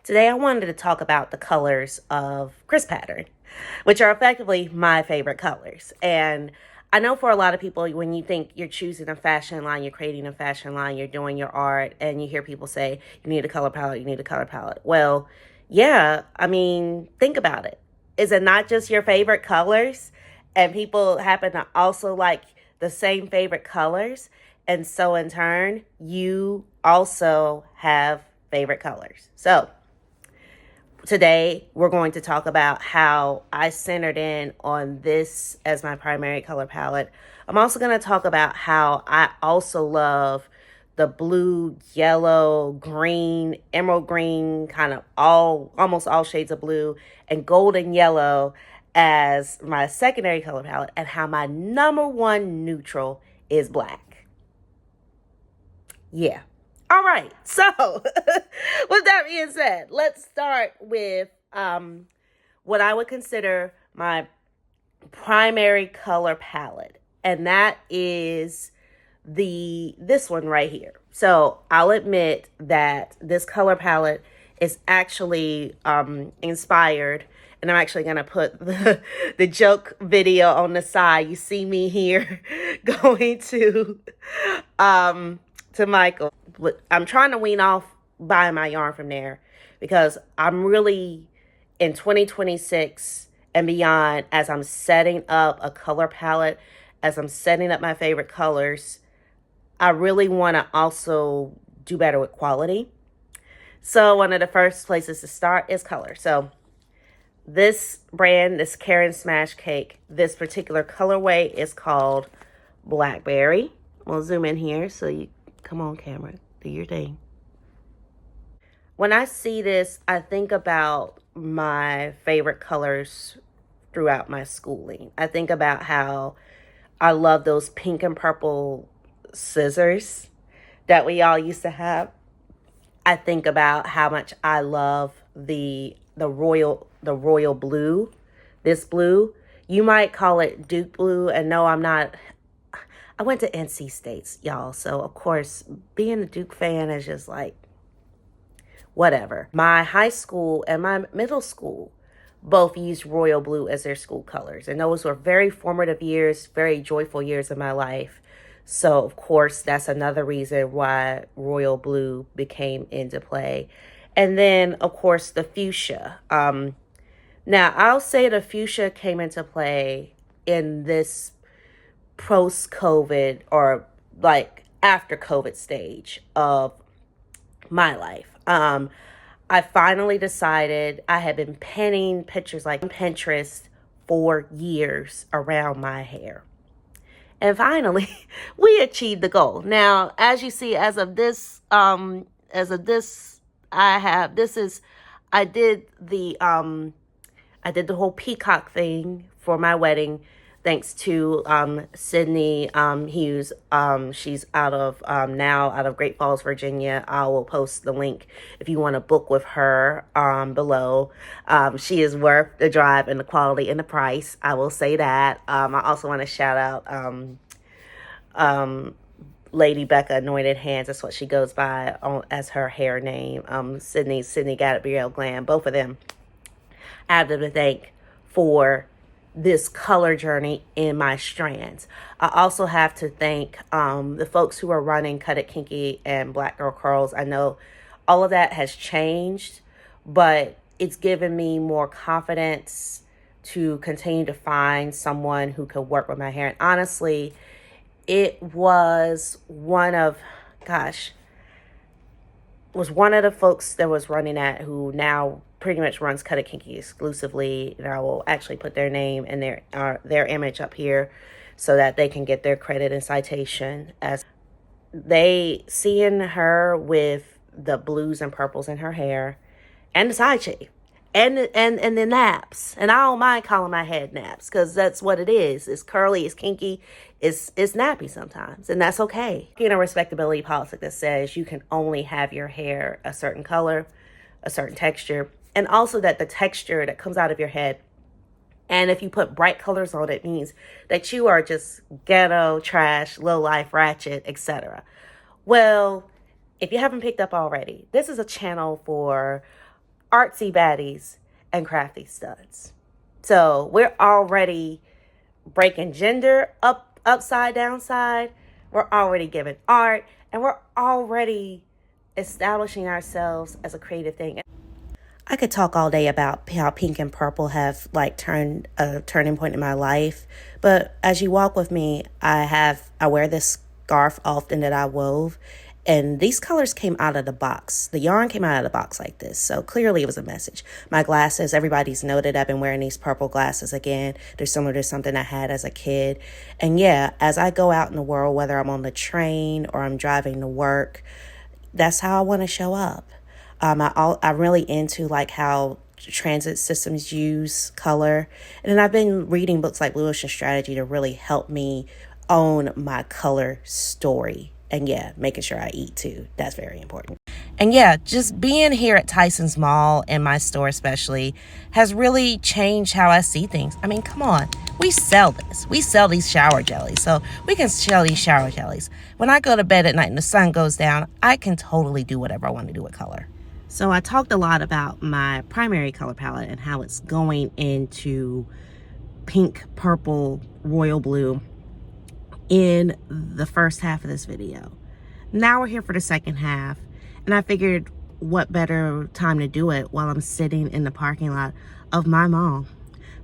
Today I wanted to talk about the colors of Crisp pattern, which are effectively my favorite colors. And I know for a lot of people, when you think you're choosing a fashion line, you're creating a fashion line, you're doing your art, and you hear people say, you need a color palette, you need a color palette. Well, yeah, I mean, think about it. Is it not just your favorite colors? And people happen to also like the same favorite colors. And so in turn, you also have favorite colors. So today we're going to talk about how I centered in on this as my primary color palette. I'm also going to talk about how I also love the blue, yellow, green, emerald green, kind of almost all shades of blue, and golden yellow as my secondary color palette, and how my number one neutral is black. Yeah. All right. So with that being said, let's start with what I would consider my primary color palette. And that is this one right here. So I'll admit that this color palette is actually inspired, and I'm actually going to put the joke video on the side. You see me here going to Michael. I'm trying to wean off buying my yarn from there, because I'm really in 2026 and beyond, as I'm setting up a color palette, as I'm setting up my favorite colors, I really want to also do better with quality. So one of the first places to start is color. So this brand, this Karen Smash Cake, this particular colorway is called Blackberry. We'll zoom in here so you, come on camera, do your thing. When I see this, I think about my favorite colors throughout my schooling. I think about how I love those pink and purple scissors that we all used to have. I think about how much I love the royal blue. This blue, you might call it Duke blue, and no, I'm not. I went to NC States, y'all, so of course being a Duke fan is just like whatever. My high school and my middle school both used royal blue as their school colors, and those were very formative years, very joyful years of my life. So of course that's another reason why royal blue became into play. And then of course the fuchsia. Now I'll say the fuchsia came into play in this post-COVID, or like after COVID stage of my life. I finally decided, I had been pinning pictures like on Pinterest for years around my hair. And finally, we achieved the goal. Now, as you see, I did the whole peacock thing for my wedding, thanks to Sydney Hughes. She's out of Great Falls, Virginia. I will post the link if you want to book with her below. She is worth the drive and the quality and the price. I will say that. I also want to shout out Lady Becca Anointed Hands. That's what she goes by as her hair name. Sydney Gabrielle Glam. Both of them I have to thank for this color journey in my strands. I also have to thank the folks who are running Cut It Kinky and Black Girl Curls. I know all of that has changed, but it's given me more confidence to continue to find someone who could work with my hair. And honestly, it was one of the folks that was running that, who now pretty much runs Cut It Kinky exclusively, and I will actually put their name and their image up here so that they can get their credit and citation, as they seeing her with the blues and purples in her hair and the side shave and the naps. And I don't mind calling my head naps, because that's what it is. It's curly, it's kinky, it's nappy sometimes, and that's okay. In a respectability policy that says you can only have your hair a certain color, a certain texture, and also that the texture that comes out of your head, and if you put bright colors on it, means that you are just ghetto, trash, low life, ratchet, etc. Well, if you haven't picked up already, this is a channel for artsy baddies, and crafty studs. So we're already breaking gender upside downside. We're already giving art, and we're already establishing ourselves as a creative thing. I could talk all day about how pink and purple have like turned a turning point in my life, but as you walk with me, I wear this scarf often that I wove, and these colors came out of the box. The yarn came out of the box like this, so clearly it was a message. My glasses, everybody's noted I've been wearing these purple glasses again. They're similar to something I had as a kid. And yeah, as I go out in the world, whether I'm on the train or I'm driving to work, that's how I want to show up. I'm really into like how transit systems use color. And then I've been reading books like Blue Ocean Strategy to really help me own my color story. And yeah, making sure I eat too. That's very important. And yeah, just being here at Tyson's Mall, in my store especially, has really changed how I see things. I mean, come on. We sell this. We sell these shower jellies. So we can sell these shower jellies. When I go to bed at night and the sun goes down, I can totally do whatever I want to do with color. So I talked a lot about my primary color palette and how it's going into pink, purple, royal blue in the first half of this video. Now we're here for the second half, and I figured what better time to do it while I'm sitting in the parking lot of my mall.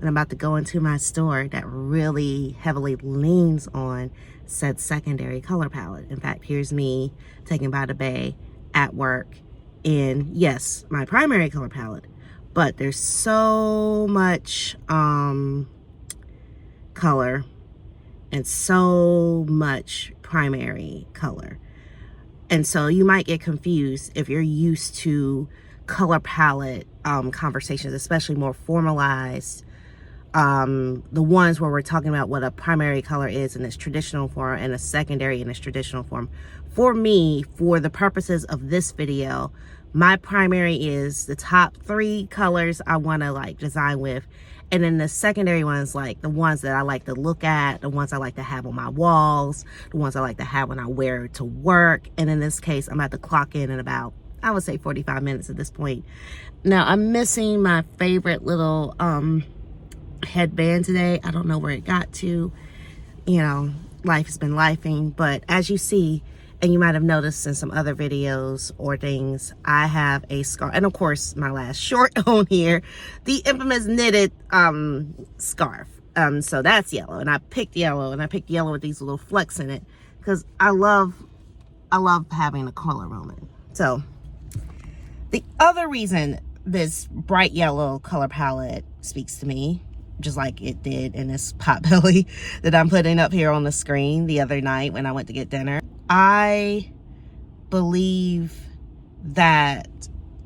And I'm about to go into my store that really heavily leans on said secondary color palette. In fact, here's me taken by the bay at work in, yes, my primary color palette, but there's so much color and so much primary color. And so you might get confused if you're used to color palette conversations, especially more formalized, the ones where we're talking about what a primary color is in its traditional form and a secondary in its traditional form. For me, for the purposes of this video, my primary is the top 3 colors I want to like design with. And then the secondary ones, like the ones that I like to look at, the ones I like to have on my walls, the ones I like to have when I wear to work. And in this case, I'm at the clock in about, I would say 45 minutes at this point. Now I'm missing my favorite little headband today. I don't know where it got to. You know, life has been lifing, but as you see, and you might have noticed in some other videos or things, I have a scarf, and of course my last short on here, the infamous knitted scarf. So that's yellow, and I picked yellow with these little flecks in it because I love having a color moment. So the other reason this bright yellow color palette speaks to me, just like it did in this pot belly that I'm putting up here on the screen the other night when I went to get dinner. I believe that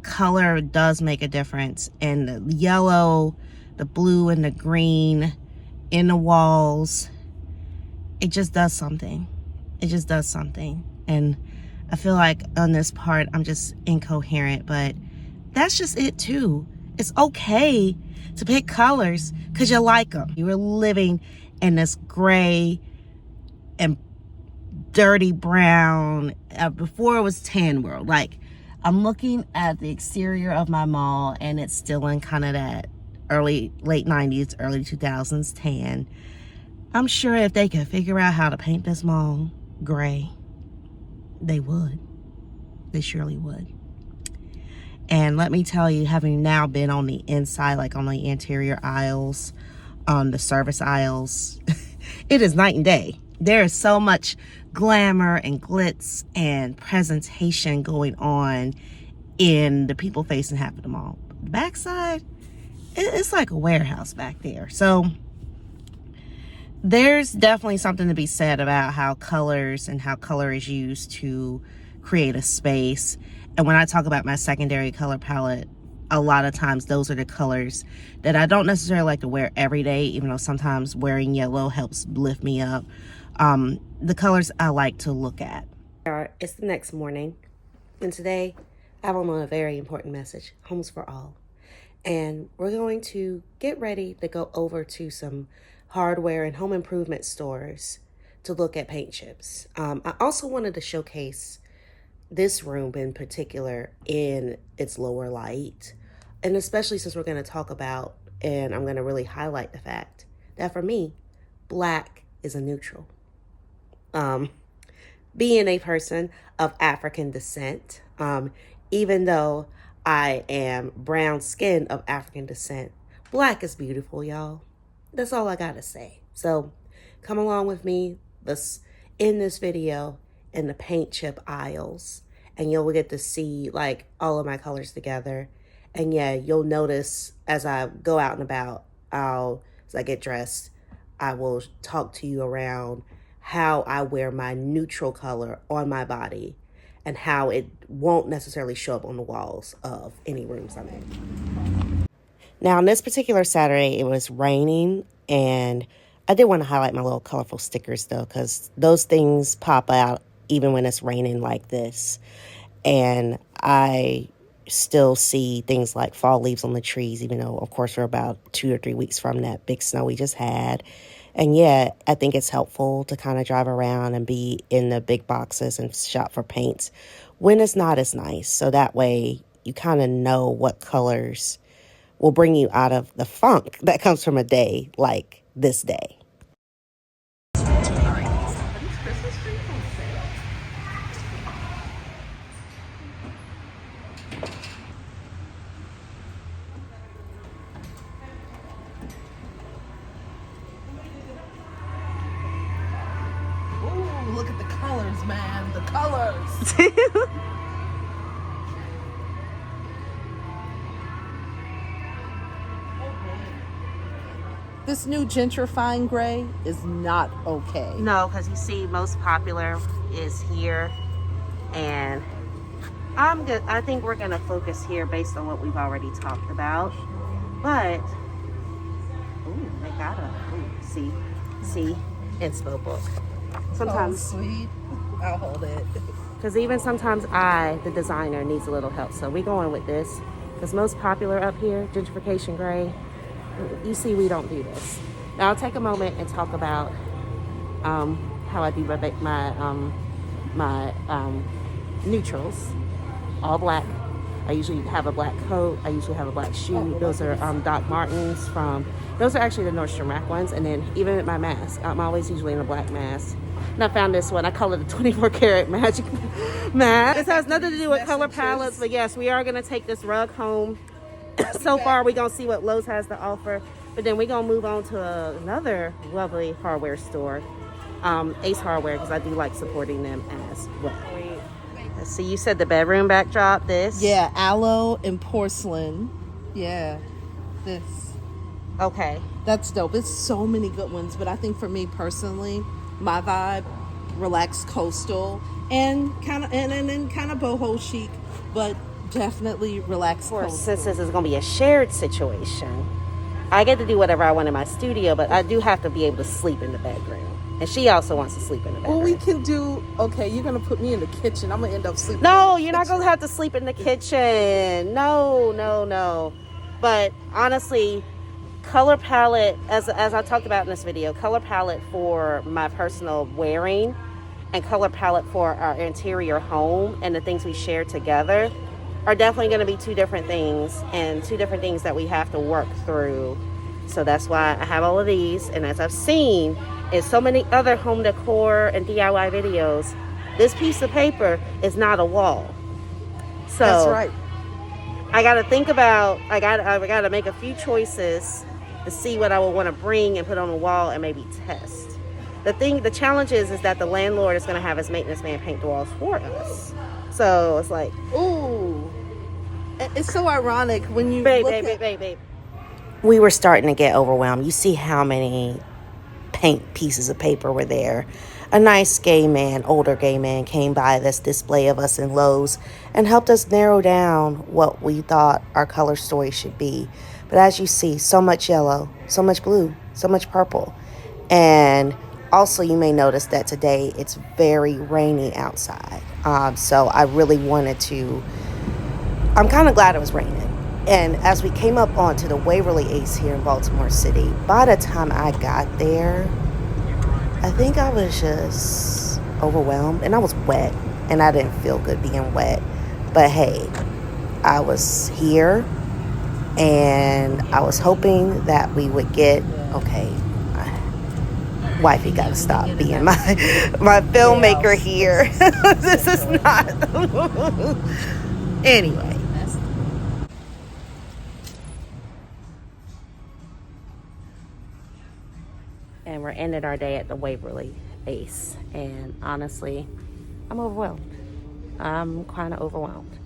color does make a difference, and the yellow, the blue, and the green in the walls, it just does something. It just does something. And I feel like on this part, I'm just incoherent, but that's just it too. It's okay to pick colors because you like them. You were living in this gray and dirty brown before it was tan world. Like, I'm looking at the exterior of my mall and it's still in kind of that late 90s, early 2000s tan. I'm sure if they could figure out how to paint this mall gray, they would. They surely would. And let me tell you, having now been on the inside, like on the interior aisles, on the service aisles, it is night and day. There is so much glamour and glitz and presentation going on in the people facing half of the mall. The backside, it's like a warehouse back there. So there's definitely something to be said about how colors and how color is used to create a space. And when I talk about my secondary color palette, a lot of times those are the colors that I don't necessarily like to wear every day, even though sometimes wearing yellow helps lift me up. The colors I like to look at. It's the next morning, and today I have on a very important message: homes for all. And we're going to get ready to go over to some hardware and home improvement stores to look at paint chips. I also wanted to showcase this room in particular in its lower light. And especially since we're going to talk about, and I'm going to really highlight the fact that for me, black is a neutral. Being a person of African descent, even though I am brown skinned of African descent, black is beautiful, y'all. That's all I got to say. So come along with me in this video in the paint chip aisles, and you'll get to see like all of my colors together. And yeah, you'll notice as I go out and about, as I get dressed, I will talk to you around how I wear my neutral color on my body and how it won't necessarily show up on the walls of any rooms I'm in. Now, on this particular Saturday, it was raining, and I did want to highlight my little colorful stickers, though, because those things pop out even when it's raining like this. And I still see things like fall leaves on the trees, even though, of course, we're about 2 or 3 weeks from that big snow we just had. And yeah, I think it's helpful to kind of drive around and be in the big boxes and shop for paints when it's not as nice. So that way you kind of know what colors will bring you out of the funk that comes from a day like this day. Ooh, look at the colors, man. The colors. This new gentrifying gray is not okay. No, because you see, most popular is here, and I'm good. I think we're gonna focus here based on what we've already talked about. But ooh, they got see, inspo book. Sometimes, sweet. I'll hold it. because even sometimes I, the designer, needs a little help. So we're going with this. Because most popular up here, gentrification gray. You see, we don't do this. Now I'll take a moment and talk about how I do my neutrals, all black. I usually have a black coat. I usually have a black shoe. Those are Doc Martens those are actually the Nordstrom Rack ones. And then even with my mask, I'm always usually in a black mask. And I found this one. I call it a 24 karat magic mask. This has nothing to do with color palettes, but yes, we are gonna take this rug home. So far, we're gonna see what Lowe's has to offer, but then we're gonna move on to another lovely hardware store, Ace Hardware, because I do like supporting them as well. Let's see, you said the bedroom backdrop, this? Yeah, aloe and porcelain. Yeah, this. Okay. That's dope. It's so many good ones, but I think for me personally, my vibe, relaxed coastal and kind of boho chic, but definitely relaxed coastal. Since this is going to be a shared situation, I get to do whatever I want in my studio, but I do have to be able to sleep in the bedroom. And she also wants to sleep in the bedroom. Well, we can do, okay, you're going to put me in the kitchen. I'm going to end up sleeping No, you're not going to have to sleep in the kitchen. No. But honestly, color palette, as I talked about in this video, color palette for my personal wearing and color palette for our interior home and the things we share together are definitely going to be two different things, and two different things that we have to work through. So that's why I have all of these. And as I've seen in so many other home decor and DIY videos, this piece of paper is not a wall. So that's right. I got to think about, I got to make a few choices to see what I would want to bring and put on a wall and maybe test. The challenge is that the landlord is going to have his maintenance man paint the walls for us. So it's like, ooh, it's so ironic when you babe. We were starting to get overwhelmed. You see how many paint pieces of paper were there. A nice older gay man came by this display of us in Lowe's and helped us narrow down what we thought our color story should be. But as you see, so much yellow, so much blue, so much purple. And also you may notice that today it's very rainy outside. So I really wanted to, I'm kind of glad it was raining. And as we came up onto the Waverly Ace here in Baltimore City, by the time I got there, I think I was just overwhelmed, and I was wet, and I didn't feel good being wet. But hey, I was here, And I was hoping that we would get, okay, wifey gotta stop being my filmmaker here. This is not. Anyway. And we're ending our day at the Waverly Ace. And honestly, I'm overwhelmed. I'm kind of overwhelmed.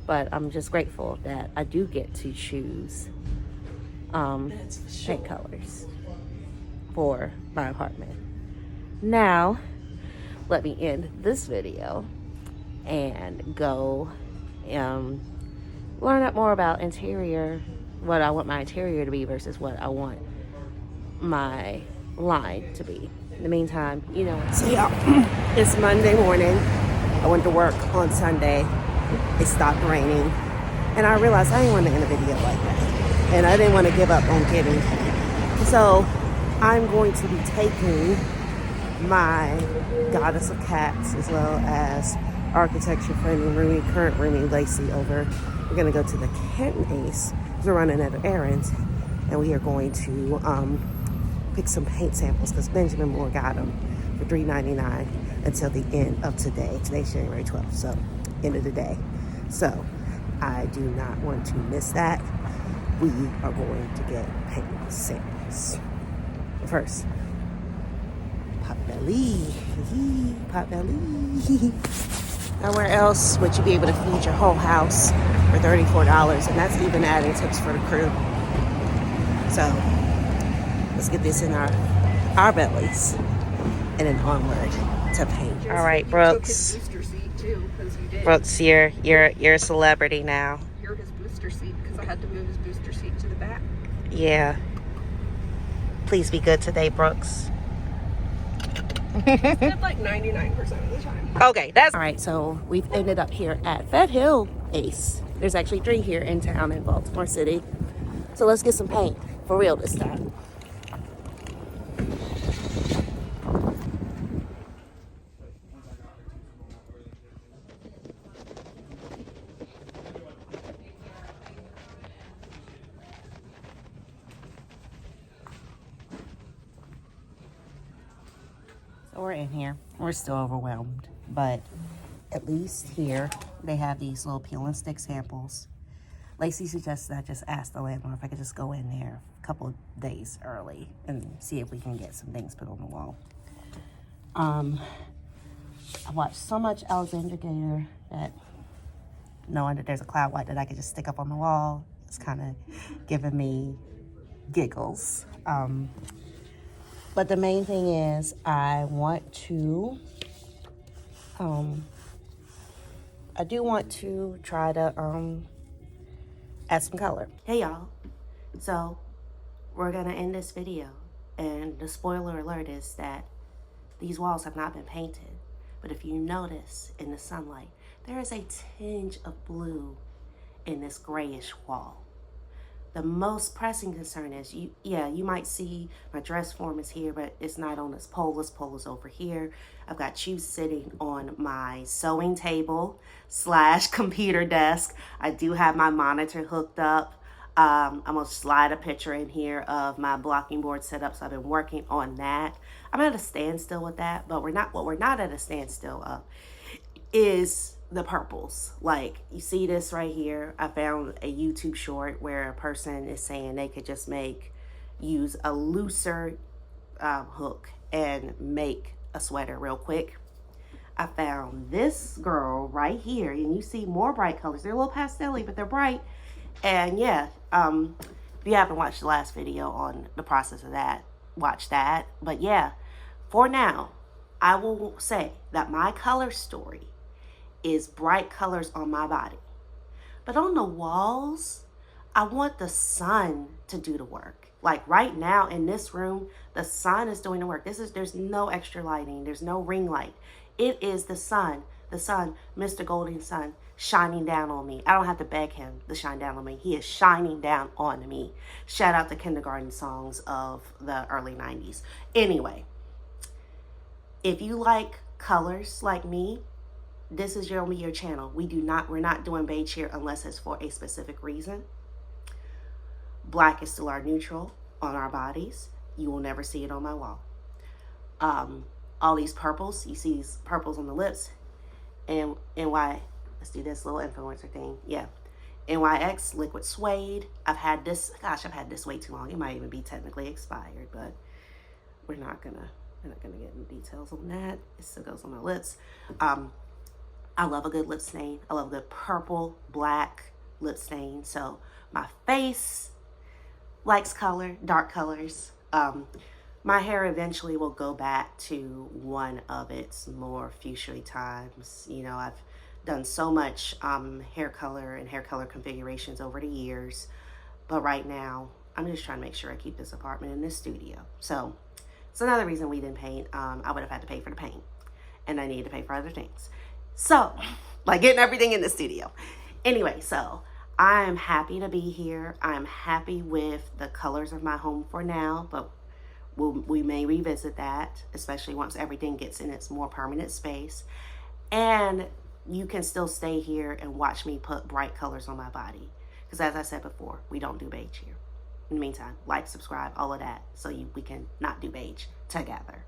But I'm just grateful that I do get to choose paint colors for my apartment. Now, let me end this video and go learn up more about interior, what I want my interior to be versus what I want my line to be. In the meantime, you know. So yeah, it's Monday morning. I went to work on Sunday. It stopped raining. And I realized I didn't want to end a video like that. And I didn't want to give up on getting paint. So I'm going to be taking my Goddess of Cats as well as architecture friend roomie, current roomie Lacey over. We're going to go to the Canton Ace. We're running out of errands. And we are going to pick some paint samples because Benjamin Moore got them for $3.99 until the end of today. Today's January 12th, so end of the day. So I do not want to miss that. We are going to get paint samples. First, Potbelly. Potbelly. Now where else would you be able to feed your whole house for $34? And that's even adding tips for the crew. So let's get this in our bellies and then onward to paint. All right, Brooks. Brooks, you're a celebrity now. You're his booster seat because I had to move his booster seat to the back. Yeah. Please be good today, Brooks. It's like 99% of the time. Okay, that's all right. So we've ended up here at Fed Hill Ace. There's actually 3 here in town in Baltimore City. So let's get some paint for real this time. So we're in here. We're still overwhelmed, but at least here they have these little peel and stick samples. Lacey suggested I just ask the landlord if I could just go in there a couple of days early and see if we can get some things put on the wall. I watched so much Alexandra Gator that knowing that there's a cloud white that I could just stick up on the wall, it's kind of giving me giggles. But the main thing is I do want to try to add some color. Hey y'all, so we're gonna end this video, and the spoiler alert is that these walls have not been painted, but if you notice in the sunlight, there is a tinge of blue in this grayish wall. The most pressing concern is, you might see my dress form is here, but it's not on this pole. This pole is over here. I've got you sitting on my sewing table / computer desk. I do have my monitor hooked up. I'm gonna slide a picture in here of my blocking board setup. So I've been working on that. I'm at a standstill with that, but what we're not at a standstill of is the purples. Like, you see this right here. I found a YouTube short where a person is saying they could just use a looser hook and make a sweater real quick. I found this girl right here, and you see more bright colors. They're a little pastel-y, but they're bright. And yeah, if you haven't watched the last video on the process of that, watch that. But yeah, for now, I will say that my color story is bright colors on my body. But on the walls, I want the sun to do the work. Like right now in this room, the sun is doing the work. There's no extra lighting. There's no ring light. It is the sun, Mr. Golden Sun, shining down on me. I don't have to beg him to shine down on me. He is shining down on me. Shout out the kindergarten songs of the early 90s. Anyway, if you like colors like me, this is your channel. We're not doing beige here unless it's for a specific reason. Black is still our neutral on our bodies. You will never see it on my wall. All these purples, you see these purples on the lips. And NY, let's do this little influencer thing. Yeah. NYX liquid suede. I've had this way too long. It might even be technically expired, but we're not gonna get into details on that. It still goes on my lips. I love a good lip stain. I love a good purple, black lip stain. So my face likes color, dark colors. My hair eventually will go back to one of its more fuchsia times. You know, I've done so much hair color and hair color configurations over the years. But right now, I'm just trying to make sure I keep this apartment in this studio. So it's another reason we didn't paint. I would have had to pay for the paint. And I needed to pay for other things. So, like getting everything in the studio. Anyway, so I am happy to be here. I'm happy with the colors of my home for now, but we may revisit that, especially once everything gets in its more permanent space. And you can still stay here and watch me put bright colors on my body. Because as I said before, we don't do beige here. In the meantime, like, subscribe, all of that, so we can not do beige together.